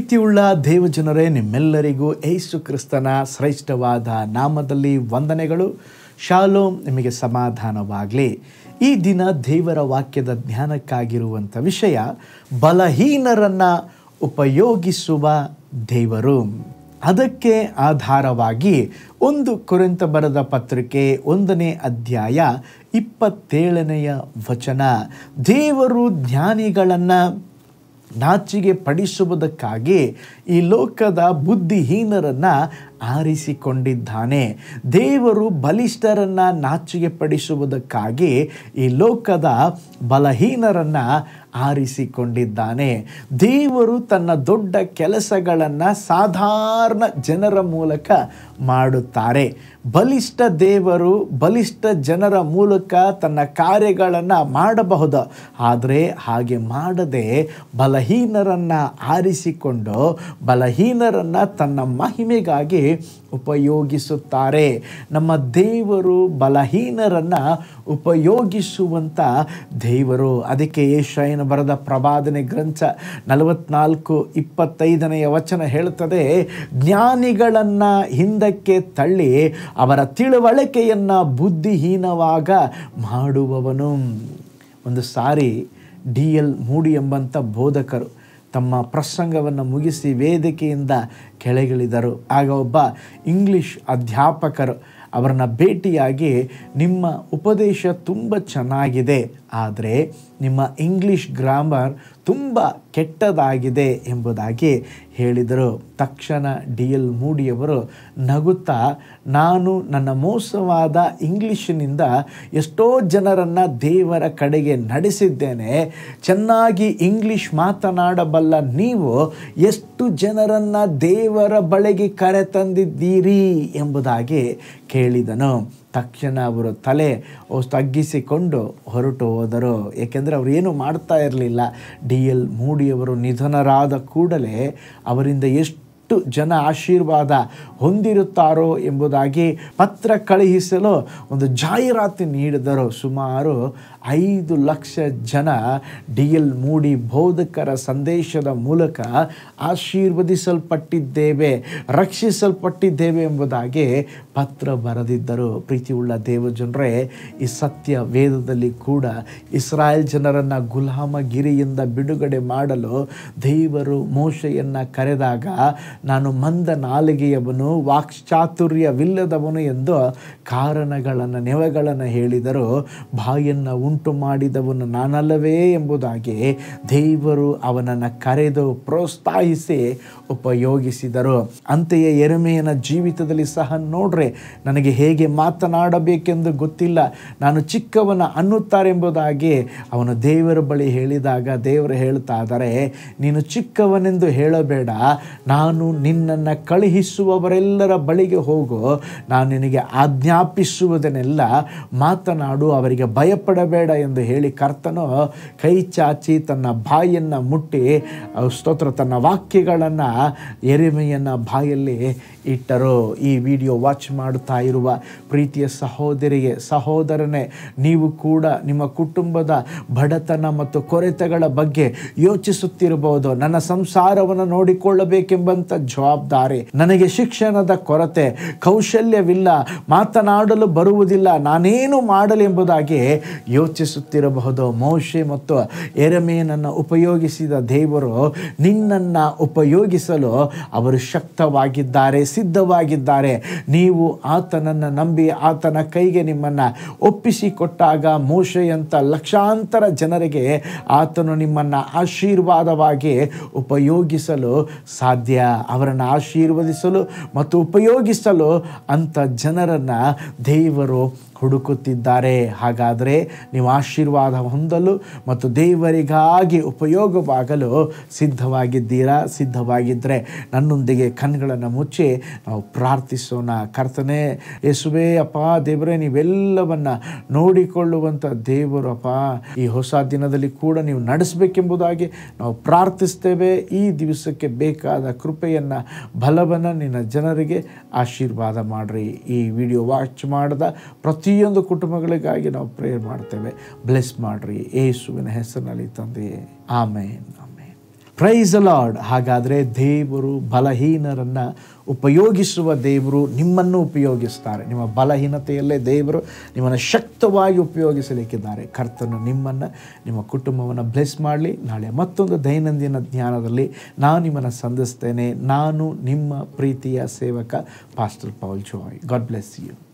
ಪ್ರೀತಿಯುಳ್ಳ ದೇವಜನರೇ, ನಿಮ್ಮೆಲ್ಲರಿಗೂ ಯೇಸು ಕ್ರಿಸ್ತನ ಶ್ರೇಷ್ಠವಾದ ನಾಮದಲ್ಲಿ ವಂದನೆಗಳು. ಶಾಲೋಮ್, ನಿಮಗೆ ಸಮಾಧಾನವಾಗಲಿ. ಈ ದಿನ ದೇವರ ವಾಕ್ಯದ ಧ್ಯಾನಕ್ಕಾಗಿರುವಂಥ ವಿಷಯ ಬಲಹೀನರನ್ನು ಉಪಯೋಗಿಸುವ ದೇವರು. ಅದಕ್ಕೆ ಆಧಾರವಾಗಿ 1 ಕೊರಿಂಥ ಬರೆದ ಪತ್ರಿಕೆ 1ನೇ ಅಧ್ಯಾಯ 27ನೇ ವಚನ, ದೇವರು ಜ್ಞಾನಿಗಳನ್ನು ನಾಚಿಗೆ ಪಡಿಸುವುದಕ್ಕಾಗಿ ಈ ಲೋಕದ ಬುದ್ಧಿಹೀನರನ್ನು ಆರಿಸಿಕೊಂಡಿದ್ದಾನೆ. ದೇವರು ಬಲಿಷ್ಠರನ್ನು ನಾಚಿಗೆ ಪಡಿಸುವುದಕ್ಕಾಗಿ ಈ ಲೋಕದ ಬಲಹೀನರನ್ನು ಆರಿಸಿಕೊಂಡಿದ್ದಾನೆ. ದೇವರು ತನ್ನ ದೊಡ್ಡ ಕೆಲಸಗಳನ್ನು ಸಾಧಾರಣ ಜನರ ಮೂಲಕ ಮಾಡುತ್ತಾರೆ. ಬಲಿಷ್ಠ ದೇವರು ಬಲಿಷ್ಠ ಜನರ ಮೂಲಕ ತನ್ನ ಕಾರ್ಯಗಳನ್ನು ಮಾಡಬಹುದು. ಆದರೆ ಹಾಗೆ ಮಾಡದೆ ಬಲಹೀನರನ್ನು ಆರಿಸಿಕೊಂಡು ಬಲಹೀನರನ್ನು ತನ್ನ ಮಹಿಮೆಗಾಗಿ ಉಪಯೋಗಿಸುತ್ತಾರೆ. ನಮ್ಮ ದೇವರು ಬಲಹೀನರನ್ನು ಉಪಯೋಗಿಸುವಂಥ ದೇವರು. ಅದಕ್ಕೆ ಯೆಶಾಯನ ಬರೆದ ಪ್ರವಾದನೆ ಗ್ರಂಥ 44:25ನೇ ವಚನ ಹೇಳುತ್ತದೆ, ಜ್ಞಾನಿಗಳನ್ನು ಹಿಂದಕ್ಕೆ ತಳ್ಳಿ ಅವರ ತಿಳುವಳಿಕೆಯನ್ನು ಬುದ್ಧಿಹೀನವಾಗ ಮಾಡುವವನು. ಒಂದು ಸಾರಿ D.L. ಮೂಡಿ ಎಂಬಂಥ ಬೋಧಕರು ತಮ್ಮ ಪ್ರಸಂಗವನ್ನು ಮುಗಿಸಿ ವೇದಿಕೆಯಿಂದ ಕೆಳಗಿಳಿದರು. ಆಗ ಒಬ್ಬ ಇಂಗ್ಲಿಷ್ ಅಧ್ಯಾಪಕರು ಅವರನ್ನು ಭೇಟಿಯಾಗಿ, ನಿಮ್ಮ ಉಪದೇಶ ತುಂಬ ಚೆನ್ನಾಗಿದೆ, ಆದರೆ ನಿಮ್ಮ ಇಂಗ್ಲಿಷ್ ಗ್ರಾಮರ್ ತುಂಬ ಕೆಟ್ಟದಾಗಿದೆ ಎಂಬುದಾಗಿ ಹೇಳಿದರು. ತಕ್ಷಣ D.L. ಮೂಡಿಯವರು ನಗುತ್ತಾ, ನಾನು ನನ್ನ ಮೋಸವಾದ ಇಂಗ್ಲಿಷಿನಿಂದ ಎಷ್ಟೋ ಜನರನ್ನು ದೇವರ ಕಡೆಗೆ ನಡೆಸಿದ್ದೇನೆ. ಚೆನ್ನಾಗಿ ಇಂಗ್ಲಿಷ್ ಮಾತನಾಡಬಲ್ಲ ನೀವು ಎಷ್ಟು ಜನರನ್ನು ದೇವರ ಬಳಿಗೆ ಕರೆತಂದಿದ್ದೀರಿ ಎಂಬುದಾಗಿ ಕೇಳಿದನು. ತಕ್ಷಣ ಅವರು ತಲೆ ತಗ್ಗಿಸಿಕೊಂಡು ಹೊರಟು ಹೋದರು. ಏಕೆಂದರೆ ಅವರು ಏನು ಮಾಡ್ತಾ ಇರಲಿಲ್ಲ. D.L. ಮೂಡಿಯವರು ನಿಧನರಾದ ಕೂಡಲೇ ಅವರಿಂದ ಎಷ್ಟು ಜನ ಆಶೀರ್ವಾದ ಹೊಂದಿರುತ್ತಾರೋ ಎಂಬುದಾಗಿ ಪತ್ರ ಕಳುಹಿಸಲು ಒಂದು ಜಾಹೀರಾತು ನೀಡಿದರು. ಸುಮಾರು 5 ಲಕ್ಷ ಜನ D.L. ಮೂಡಿ ಬೋಧಕರ ಸಂದೇಶದ ಮೂಲಕ ಆಶೀರ್ವದಿಸಲ್ಪಟ್ಟಿದ್ದೇವೆ, ರಕ್ಷಿಸಲ್ಪಟ್ಟಿದ್ದೇವೆ ಎಂಬುದಾಗಿ ಪತ್ರ ಬರೆದಿದ್ದರು. ಪ್ರೀತಿಯುಳ್ಳ ದೇವಜನರೇ, ಈ ಸತ್ಯ ವೇದದಲ್ಲಿ ಕೂಡ ಇಸ್ರಾಯೇಲ್ ಜನರನ್ನು ಗುಲಾಮಗಿರಿಯಿಂದ ಬಿಡುಗಡೆ ಮಾಡಲು ದೇವರು ಮೋಶೆಯನ್ನು ಕರೆದಾಗ, ನಾನು ಮಂದ ನಾಲಿಗೆಯವನು, ವಾಕ್ಚಾತುರ್ಯವಿಲ್ಲದವನು ಎಂದು ಕಾರಣಗಳನ್ನು ನೆವಗಳನ್ನು ಹೇಳಿದರು. ಬಾಯನ್ನು ಉಂಟು ಮಾಡಿದವನು ನಾನಲ್ಲವೇ ಎಂಬುದಾಗಿ ದೇವರು ಅವನನ್ನು ಕರೆದು ಪ್ರೋತ್ಸಾಹಿಸಿ ಉಪಯೋಗಿಸಿದರು. ಅಂತೆಯೇ ಯೆರೆಮೀಯನ ಜೀವಿತದಲ್ಲಿ ಸಹ ನೋಡ್ರೆ, ನನಗೆ ಹೇಗೆ ಮಾತನಾಡಬೇಕೆಂದು ಗೊತ್ತಿಲ್ಲ, ನಾನು ಚಿಕ್ಕವನ ಅನ್ನುತ್ತಾರೆಂಬುದಾಗಿ ಅವನು ದೇವರ ಬಳಿ ಹೇಳಿದಾಗ ದೇವರು ಹೇಳ್ತಾ ಇದ್ದಾರೆ, ನೀನು ಚಿಕ್ಕವನೆಂದು ಹೇಳಬೇಡ, ನಾನು ನಿನ್ನನ್ನು ಕಳುಹಿಸುವವರೆಲ್ಲರ ಬಳಿಗೆ ಹೋಗು, ನಾನು ನಿನಗೆ ಆಜ್ಞಾಪಿಸುವುದನ್ನೆಲ್ಲ ಮಾತನಾಡು, ಅವರಿಗೆ ಭಯಪಡಬೇಡ ಎಂದು ಹೇಳಿ ಕರ್ತನು ಕೈ ಚಾಚಿ ತನ್ನ ಬಾಯನ್ನು ಮುಟ್ಟಿ ತನ್ನ ವಾಕ್ಯಗಳನ್ನು ಯೆರೆಮೀಯನ ಬಾಯಲ್ಲಿ ಇಟ್ಟರು. ಈ ವಿಡಿಯೋ ವಾಚ್ ಮಾಡುತ್ತಾ ಇರುವ ಪ್ರೀತಿಯ ಸಹೋದರಿಗೆ, ಸಹೋದರನೇ, ನೀವು ಕೂಡ ನಿಮ್ಮ ಕುಟುಂಬದ ಬಡತನ ಮತ್ತು ಕೊರತೆಗಳ ಬಗ್ಗೆ ಯೋಚಿಸುತ್ತಿರಬಹುದು. ನನ್ನ ಸಂಸಾರವನ್ನು ನೋಡಿಕೊಳ್ಳಬೇಕೆಂಬಂಥ ಜವಾಬ್ದಾರಿ, ನನಗೆ ಶಿಕ್ಷಣದ ಕೊರತೆ, ಕೌಶಲ್ಯವಿಲ್ಲ, ಮಾತನಾಡಲು ಬರುವುದಿಲ್ಲ, ನಾನೇನು ಮಾಡಲಿ ಎಂಬುದಾಗಿ ಯೋಚಿಸುತ್ತಿರಬಹುದು. ಮೋಶೆ ಮತ್ತು ಯೆರೆಮೀಯನನ್ನು ಉಪಯೋಗಿಸಿದ ದೇವರು ನಿನ್ನನ್ನು ಉಪಯೋಗಿಸಲು ಅವರು ಶಕ್ತವಾಗಿದ್ದಾರೆ, ಸಿದ್ಧವಾಗಿದ್ದಾರೆ. ನೀವು ಆತನನ್ನು ನಂಬಿ ಆತನ ಕೈಗೆ ನಿಮ್ಮನ್ನು ಒಪ್ಪಿಸಿಕೊಟ್ಟಾಗ ಮೋಶೆಯಂಥ ಲಕ್ಷಾಂತರ ಜನರಿಗೆ ಆತನು ನಿಮ್ಮನ್ನು ಆಶೀರ್ವಾದವಾಗಿ ಉಪಯೋಗಿಸಲು ಸಾಧ್ಯ. ಅವರನ್ನು ಆಶೀರ್ವದಿಸಲು ಮತ್ತು ಉಪಯೋಗಿಸಲು ಅಂಥ ಜನರನ್ನು ದೇವರು ಹುಡುಕುತ್ತಿದ್ದಾರೆ. ಹಾಗಾದರೆ ನೀವು ಆಶೀರ್ವಾದ ಹೊಂದಲು ಮತ್ತು ದೇವರಿಗಾಗಿ ಉಪಯೋಗವಾಗಲು ಸಿದ್ಧವಾಗಿದ್ದೀರಾ? ಸಿದ್ಧವಾಗಿದ್ದರೆ ನನ್ನೊಂದಿಗೆ ಕಣ್ಗಳನ್ನು ಮುಚ್ಚಿ ನಾವು ಪ್ರಾರ್ಥಿಸೋಣ. ಕರ್ತನೇ, ಯೇಸುವೇ, ಅಪ್ಪ ದೇವರೇ, ನೀವೆಲ್ಲವನ್ನು ನೋಡಿಕೊಳ್ಳುವಂಥ ದೇವರು ಅಪ್ಪ, ಈ ಹೊಸ ದಿನದಲ್ಲಿ ಕೂಡ ನೀವು ನಡೆಸಬೇಕೆಂಬುದಾಗಿ ನಾವು ಪ್ರಾರ್ಥಿಸ್ತೇವೆ. ಈ ದಿವಸಕ್ಕೆ ಬೇಕಾದ ಕೃಪೆಯನ್ನು, ಬಲವನ್ನು ನಿನ್ನ ಜನರಿಗೆ ಆಶೀರ್ವಾದ ಮಾಡಿರಿ. ಈ ವಿಡಿಯೋ ವಾಚ್ ಮಾಡಿದ ಪ್ರತಿಯೊಂದು ಕುಟುಂಬಗಳಿಗಾಗಿ ನಾವು ಪ್ರೇಯರ್ ಮಾಡ್ತೇವೆ. ಬ್ಲೆಸ್ ಮಾಡಿರಿ ಯೇಸುವಿನ ಹೆಸರಿನಲ್ಲಿ ತಂದೆಯೇ, ಆಮೇನ್. Praise the lord. ಹಾಗಾದರೆ ದೇವರು ಬಲಹೀನರನ್ನು ಉಪಯೋಗಿಸುವ ದೇವರು ನಿಮ್ಮನ್ನು ಉಪಯೋಗಿಸ್ತಾರೆ. ನಿಮ್ಮ ಬಲಹೀನತೆಯಲ್ಲೇ ದೇವರು ನಿಮ್ಮನ್ನು ಶಕ್ತವಾಗಿ ಉಪಯೋಗಿಸಲಿಕ್ಕಿದ್ದಾರೆ. ಕರ್ತನು ನಿಮ್ಮನ್ನು, ನಿಮ್ಮ ಕುಟುಂಬವನ್ನು ಬ್ಲೆಸ್ ಮಾಡಲಿ. ನಾಳೆ ಮತ್ತೊಂದು ದೈನಂದಿನ ಜ್ಞಾನದಲ್ಲಿ ನಾನು ನಿಮ್ಮನ್ನು ಸಂಧಿಸ್ತೇನೆ. ನಾನು ನಿಮ್ಮ ಪ್ರೀತಿಯ ಸೇವಕ pastor Paul Joy. God bless you.